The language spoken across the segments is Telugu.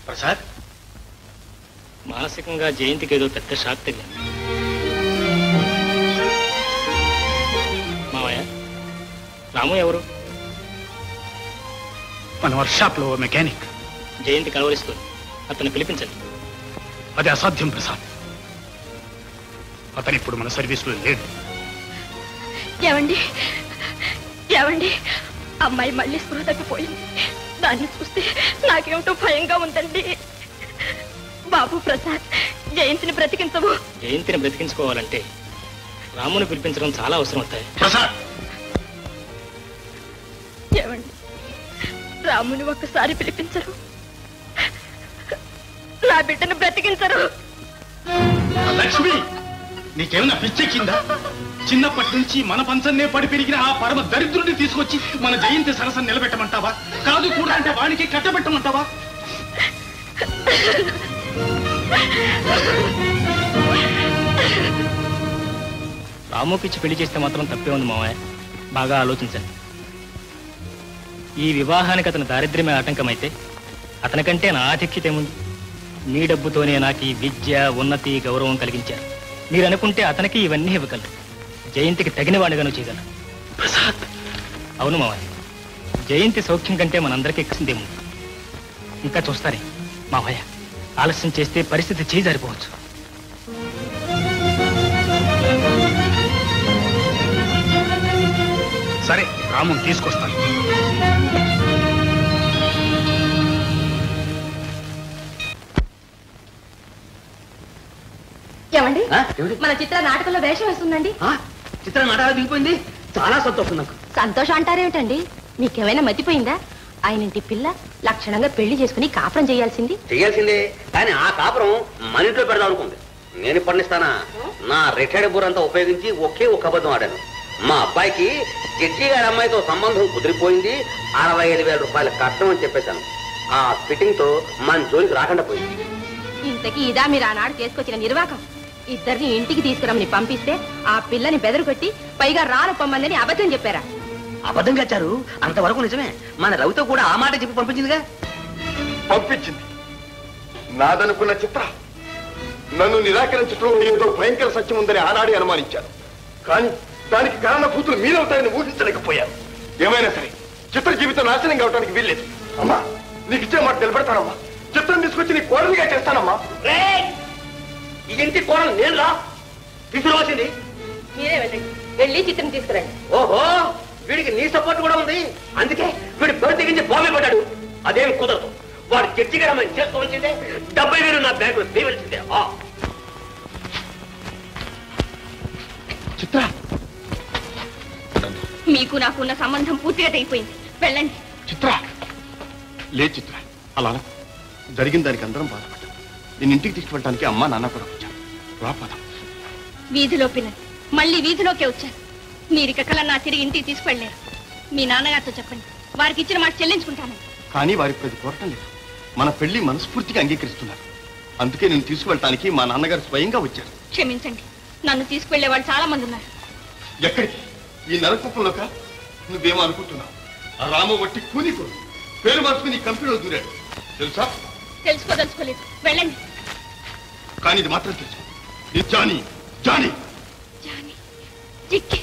ప్రసాద్, మానసికంగా జయంతికి ఏదో పెద్ద షాక్ తగిలింది. మామయ్య, రాము ఎవరు? మన వర్క్షాప్ లో మెకానిక్. జయంతి కలవరిస్తుంది, అతను పిలిపించండి. అది అసాధ్యం ప్రసాద్, అతను ఇప్పుడు మన సర్వీసులో లేడు. ఏమండి ఏమండి, అమ్మాయి మళ్ళీ స్పృహ తప్పిపోయింది. దాన్ని చూస్తే నాకేమిటో భయంగా ఉందండి. బాబు ప్రసాద్, జయంతిని బ్రతికించవు. జయంతిని బ్రతికించుకోవాలంటే రాముని పిలిపించడం చాలా అవసరం అవుతాయి. ప్రసాద్, ఏమండి, రాముని ఒక్కసారి పిలిపించరు, నా బిడ్డను బ్రతికించరు. లక్ష్మి, నీకేమన్నా పిచ్చెక్కిందా? చిన్నప్పటి నుంచి మన పంచన్నే పడి పెరిగిన ఆ పరమ దరిద్రుడిని తీసుకొచ్చి మన జయంతి సరసన నిలబెట్టమంటావా? కాదు కూడా అంటే వానికి కట్టబెట్టమంటావా? రాముకిచ్చి పెళ్లి చేస్తే మాత్రం తప్పే ఉంది మామయ్య. బాగా ఆలోచించండి. ఈ వివాహానికి అతని దారిద్ర్యమే ఆటంకమైతే అతనికంటే నా ఆధిక్యత ఏముంది? నీ డబ్బుతోనే నాకు ఈ విద్య, ఉన్నతి, గౌరవం కలిగించారు. మీరు అనుకుంటే అతనికి ఇవన్నీ ఇవ్వగలరు. జయంతికి తగిన వాడిగాను చేయగలరు. ప్రసాద్, అవును మావయ్య, జయంతి సౌఖ్యం కంటే మనందరికీ ఎక్కిందేముంది. ఇంకా చూస్తారే మావయ్య, ఆలస్యం చేస్తే పరిస్థితి చేజారిపోవచ్చు. సరే, రాముని తీసుకొస్తాను. ఏమండి, మన చిత్ర నాటకంలో వేషం వేస్తుందండి. చిత్ర నాటకాలు దిగిపోయింది, చాలా సంతోషం నాకు. సంతోషం అంటారేమిటండి? మీకేమైనా మతిపోయిందా? ఆయన ఇంటి పిల్ల లక్షణంగా పెళ్లి చేసుకుని కాపురం చేయాల్సింది. చేయాల్సిందే, కానీ ఆ కాపురం మన ఇంట్లో పెడదాం అనుకుంది. నేను పండిస్తానా? నా రిటైర్డ్ బుర్ అంతా ఉపయోగించి ఒకే ఒక అబద్ధం ఆడాను. మా అబ్బాయికి జడ్జి గారి అమ్మాయితో సంబంధం కుదిరిపోయింది, 65,000 రూపాయల కష్టం అని చెప్పేశాను. ఆ ఫిట్టింగ్ తో మన జోలికి రాకుండా పోయింది. ఇంతకీ ఇదా మీరు ఆనాడు చేసుకొచ్చిన నిర్వాకం? ఇద్దరిని ఇంటికి తీసుకురమ్మని పంపిస్తే ఆ పిల్లని బెదరు కొట్టి పైగా రాను పొమ్మందని అబద్ధం చెప్పారా? అబద్ధం కచ్చారు, అంతవరకు నిజమే. మన రవితో కూడా ఆ మాట చెప్పి పంపించిందిగా. పంపించింది నాదనుకున్న చిత్ర నన్ను నిరాకరించడం ఏదో భయంకర సత్యం ఉందని ఆనాడే అనుమానించాను. కానీ దానికి కారణభూతులు మీరవుతాయని ఊహించలేకపోయాను. ఏమైనా సరే చిత్ర జీవితం నాశనం కావడానికి వీల్లేదు. అమ్మా, నీకు ఇచ్చే మాట నిలబెడతానమ్మా. చిత్రం తీసుకొచ్చి నీ కోడలిగా చేస్తానమ్మా. ఈ ఇంటి కోడలు నేను రా తీసుకురావాల్సింది. మీరే వెళ్ళండి, వెళ్ళి చిత్రం తీసుకురండి. ఓహో, వీడికి నీ సపోర్ట్ కూడా ఉంది, అందుకే వీడి బరి తెగించి బాంబే పడ్డాడు. అదేమి కుదరదు. వాడు చర్చిగా రమ్మని చేసుకోవాల్సిందే, 70,000 నా బ్యాంకులో తీయవలసిందే. చిత్ర, మీకు నాకున్న సంబంధం పూర్తిగా తెగిపోయింది, వెళ్ళండి. చిత్ర లే చిత్ర, అలా జరిగిన దానికి అందరం బాధపడ్డాం. నేను ఇంటికి తీసుకువెళ్ళడానికి అమ్మా నాన్న కూడా వచ్చాను. రాపదం వీధిలో పిల్లలు మళ్ళీ వీధిలోకే వచ్చారు. మీరు ఇక్కడికల్లా తిరిగి ఇంటికి తీసుకెళ్ళలేరు. మీ నాన్నగారితో చెప్పండి, వారికి ఇచ్చిన మాట చెల్లించుకుంటాను. కానీ వారికి అది కోరటం లేదు. మన పెళ్లి మనస్ఫూర్తిగా అంగీకరిస్తున్నారు. అందుకే నేను తీసుకువెళ్ళటానికి మా నాన్నగారు స్వయంగా వచ్చారు. క్షమించండి, నన్ను తీసుకువెళ్లే వాళ్ళు చాలా మంది ఉన్నారు. ఎక్కడికి? ఈ నరకుప్పంలోక? నువ్వేమో అనుకుంటున్నావు? ఆ రాము వట్టి కూలికోడు పేరు మార్చుకుని ఈ కంపెనీలో దూరాడు తెలుసా? తెలుసుకోదలుచుకోలేదు, వెళ్ళండి. కానీ ఇది మాత్రం తెలుసు, ఇది Johnny Johnny Johnny Jikki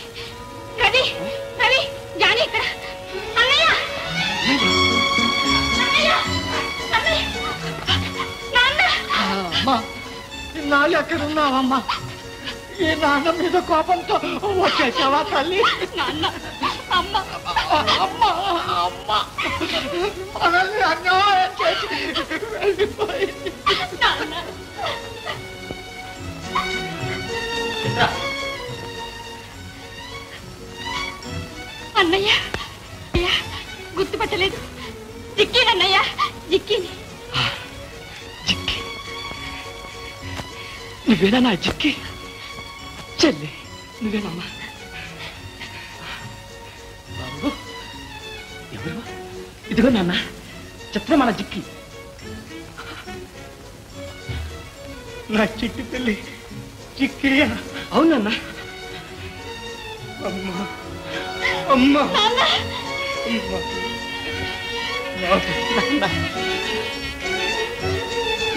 Ravi Ravi Johnny ఇక్కడ. అన్నయ్య అన్నయ్య అన్నయ్య నాన్న. అమ్మా ఇన్నాళ్ళు ఎక్కడున్నావమ్మా? ఈ నాన్న మీద కోపంతో వచ్చేసావా తల్లి? నాన్న అమ్మ అమ్మ అమ్మ మనల్ని అన్యాయం చేసి వెళ్ళిపోయింది. అన్నయ్య గుర్తుపట్టలేదు. జిక్కీనన్నయ్య, జిక్కీని. జిక్కి నువ్వేనా నా జిక్కి? చెల్లి నువ్వేనమ్మా? బాబు ఎవరు? ఇదిగో నాన్న, చిత్రం మన జిక్కి. నా చిట్టి పెళ్ళి జిక్కి. అవునన్నా. అమ్మా అమ్మా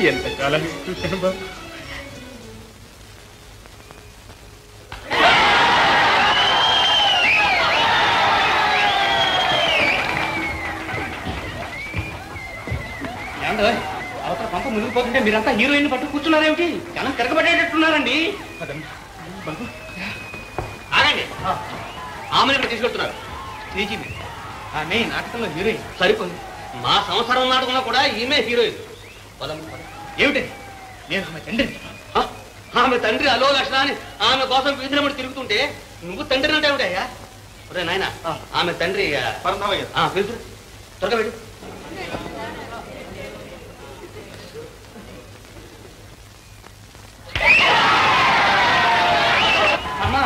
ఎంతకాలం చూశాను బాబు. అవతల పంప మునిగిపోతుంటే మీరంతా హీరోయిన్ పట్టు కూర్చున్నారేమిటి? జనం తిరగబడేటట్టున్నారండి. ఆగండి, ఆమెను ఇక్కడ తీసుకెళ్తున్నారు. ఆమె నాటకంలో హీరోయిన్. సరిపోయింది, మా సంవత్సరం నాటకంలో కూడా ఈమె హీరోయిన్. ఏమిటి? నేను ఆమె తండ్రిని. ఆమె తండ్రి అలో లక్షణ అని ఆమె కోసం వీధిలో తిరుగుతుంటే నువ్వు తండ్రి అంటే ఏమిటయ్యా? ఒరే నాయన, ఆమె తండ్రి పరంధామయ్య పిలుచు, త్వరగా వెళ్ళు. అమ్మా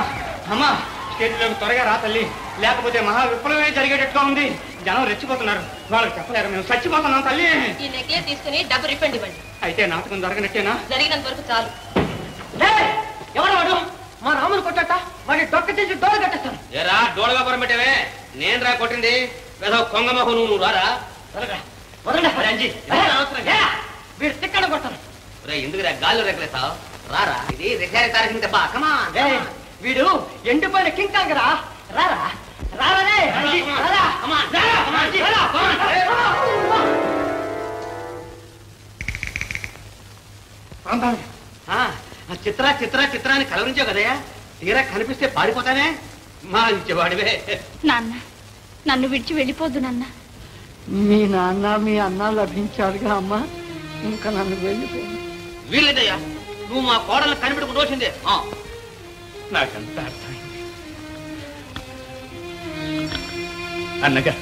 అమ్మా, స్టేట్లోకి త్వరగా రా తల్లి, లేకపోతే మహా విప్లవమే జరిగేటట్టుగా ఉంది. జనం రెచ్చిపోతున్నారు, వాళ్ళకి చెప్పలేరు. మేము చచ్చిపోతున్నాం తల్లి. ఈ నెక్లెస్ తీసుకుని డబ్బు రిఫండ్ ఇవ్వండి. అయితే నాటకం జరగనట్టేనా? జరిగినంత వరకు చాలు. ఎవరు వాడు? మా రాముని కొట్టట వాడిని డొక్క చేసి డోలు కట్టేస్తాను. ఏరా డోళగా పొరం పెట్టావే? నేను రా కొట్టింది. ఏదో కొంగమహు నువ్వు రారా? వీడు తిక్కడ కొడతాను. ఎందుకు రా గాల్లో రెక్కలేస్తావు? రారా, ఇది రిక్షా తారీఖు దెబ్బ. కమా వీడు ఎండిపోయిన కింకాంగ్ రా. రారా రారా చిత్ర చిత్ర చిత్ర అని కలవరించావు కదయ్యా, తీరా కనిపిస్తే పారిపోతానే. మా ఇచ్చేవాడివే. నాన్న, నన్ను విడిచి వెళ్ళిపోద్దు నాన్న. మీ నాన్న మీ అన్న లభించారుగా అమ్మా, ఇంకా నన్ను వెళ్ళిపోయింది. వీళ్ళేదయ్యా, నువ్వు మా కోడలు కనిపెట్టుకుంటోసిందే. నాకంతా అర్థమైంది. అన్నగా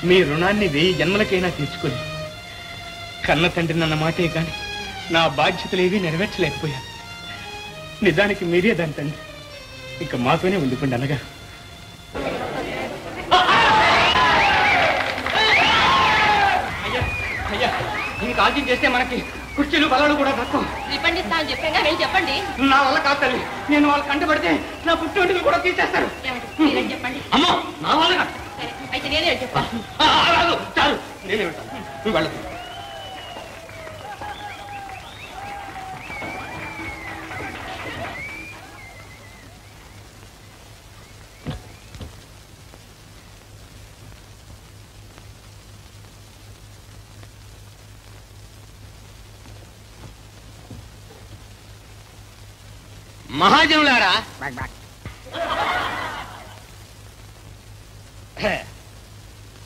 మీ రుణాన్ని 1000 జన్మలకైనా తీర్చుకోలేదు. కన్న తండ్రి నన్న మాటే కాని నా బాధ్యతలేవి నెరవేర్చలేకపోయాను. నిజానికి మీరే దాని తండ్రి, ఇక మాతోనే ఉండిపోండి అన్నగా. అయ్యా, ఇంకా ఆలోచన చేస్తే మనకి కుర్చీలు బలాలు కూడా తక్కువ. రిఫండ్ ఇస్తా అని చెప్పాగా, వెళ్ళి చెప్పండి. నా వల్ల కాదు తల్లి, నేను వాళ్ళు కంటపడితే నా పుట్టినట్టులు కూడా తీసేస్తారు. మీరేం చెప్పండి. అమ్మా, నా వల్ల కాదు. సరే, అయితే నేనే వెళ్ళి చెప్పాను. చాలు, నేనే వెళ్తాను, నువ్వు వెళ్ళదు. మహాజనులారా,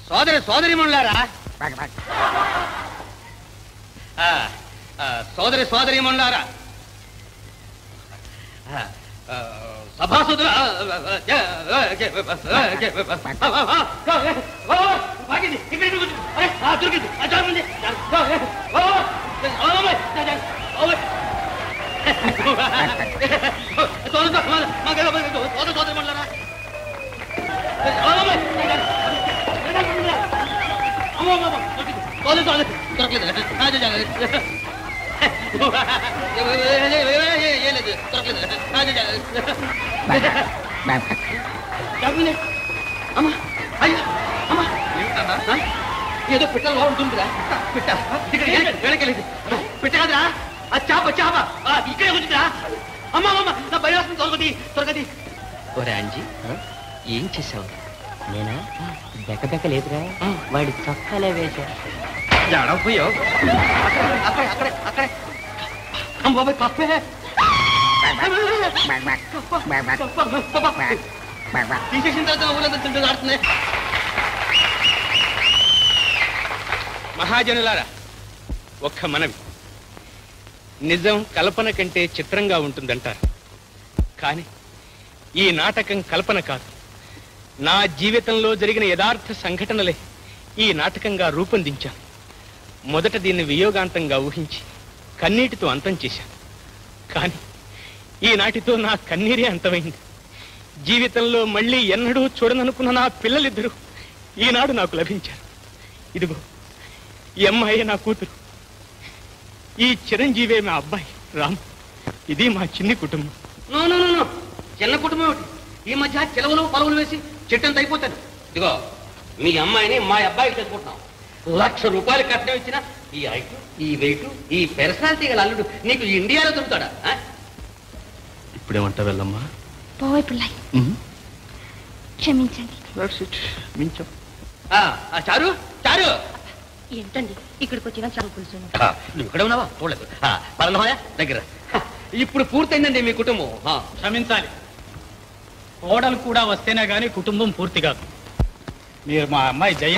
సోదరి సోదరిమణులారా, సోదరి సోదరిమణులారా, సభాసదుల సోదరి సోదరిమణులారా, అమ్మా అయ్యా అమ్మా ఏదో పిట్టలు బాగుంటుందిరా పిట్ట వెనకెళ్ళింది పిట్ట కాదురా అది చేప చేప ఇక్కడే ఉంటుందిరా అమ్మా అమ్మ నా భయం తొలగది తొలగది ఒరే అంజీ ఏం చేసావు? నేనా బెక్క లేదురా, వాడి చొక్కాలే వేశా. పోయావు అక్కడే అక్కడే అక్కడే అమ్మ బాబాయ్ కప్పే తీసేసిన తర్వాత ఊరంతా తింటూ ఆడుతున్నాయి. మహాజనులారా, ఒక్క మనవి. నిజం కల్పన కంటే చిత్రంగా ఉంటుందంటారు, కానీ ఈ నాటకం కల్పన కాదు. నా జీవితంలో జరిగిన యథార్థ సంఘటనలే ఈ నాటకంగా రూపొందించాను. మొదట దీన్ని వియోగాంతంగా ఊహించి కన్నీటితో అంతం చేశాను. కానీ ఈనాటితో నా కన్నీరే అంతమైంది. జీవితంలో మళ్ళీ ఎన్నడూ చూడననుకున్న నా పిల్లలిద్దరూ ఈనాడు నాకు లభించారు. ఇదిగో ఈ అమ్మాయి నా కూతురు, ఈ చిరంజీవే మా అబ్బాయి రామ్. ఇది మా చిన్ని కుటుంబం. చిన్న కుటుంబం ఏమిటి? ఈ మధ్య చెలవులు పొలవులు వేసి చెట్టంత అయిపోతాను. ఇదిగో మీ అమ్మాయిని మా అబ్బాయికి చేసుకుంటున్నాం. 1,00,000 రూపాయలు కట్నం ఇచ్చిన ఈ హైట్, ఈ వెయిట్, ఈ పర్సనాలిటీ గల అల్లుడు నీకు ఇండియాలో దొరుకుతాడా? ఇప్పుడేమంటా వెళ్ళమ్మా? పోవే పిల్లయ్, క్షమించండి. చారు చారు ఏంటండి ఇక్కడికి వచ్చిన చదువు పులుసు? నువ్వు ఇక్కడ ఉన్నావా? చూడలేదు. పరమహోయ దగ్గర ఇప్పుడు పూర్తయిందండి మీ కుటుంబం. క్షమించాలి, కోడలు కూడా వస్తేనే గాని కుటుంబం పూర్తి కాదు. మీరు మా అమ్మాయి జయ